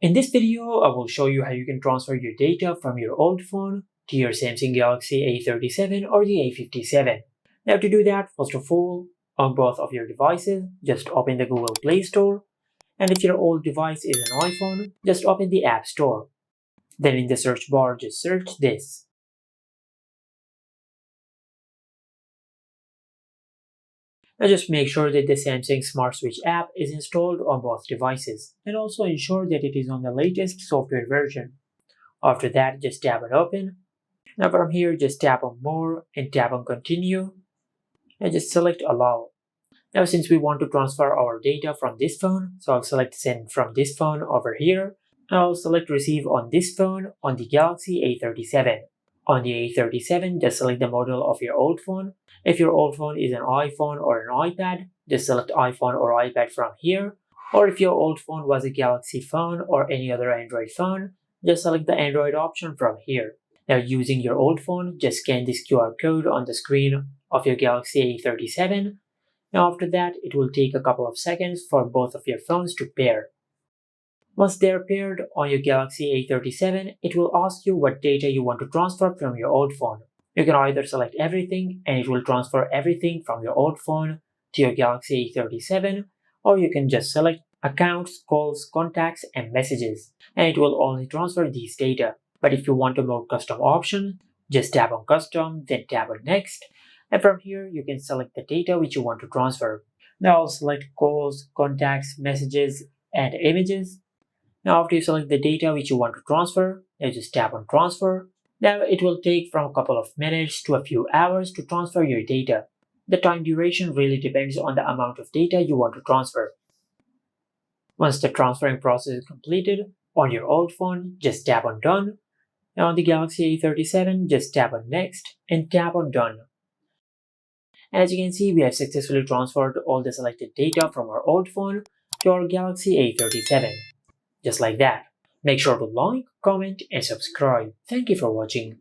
In this video, I will show you how you can transfer your data from your old phone to your Samsung Galaxy A37 or the A57. Now to do that, first of all, on both of your devices, just open the Google Play Store, and if your old device is an iPhone, just open the App Store. Then in the search bar, just search this. Now just make sure that the Samsung Smart Switch app is installed on both devices, and also ensure that it is on the latest software version. After that, just tap on Open. Now from here, just tap on More and tap on Continue, and just select Allow. Now since we want to transfer our data from this phone, so I'll select Send from this phone over here, and I'll select Receive on this phone on the Galaxy A37. On the A37, just select the model of your old phone. If your old phone is an iPhone or an iPad, just select iPhone or iPad from here. Or if your old phone was a Galaxy phone or any other Android phone, just select the Android option from here. Now using your old phone, just scan this QR code on the screen of your Galaxy A37. Now after that, it will take a couple of seconds for both of your phones to pair. Once they are paired on your Galaxy A37, it will ask you what data you want to transfer from your old phone. You can either select everything and it will transfer everything from your old phone to your Galaxy A37, or you can just select accounts, calls, contacts, and messages, and it will only transfer these data. But if you want a more custom option, just tap on Custom, then tap on Next, and from here you can select the data which you want to transfer. Now I'll select calls, contacts, messages, and images. Now after you select the data which you want to transfer, you just tap on Transfer. Now it will take from a couple of minutes to a few hours to transfer your data. The time duration really depends on the amount of data you want to transfer. Once the transferring process is completed, on your old phone, just tap on Done. Now on the Galaxy A37, just tap on Next and tap on Done. And as you can see, we have successfully transferred all the selected data from our old phone to our Galaxy A37. Just like that. Make sure to like, comment, and subscribe. Thank you for watching.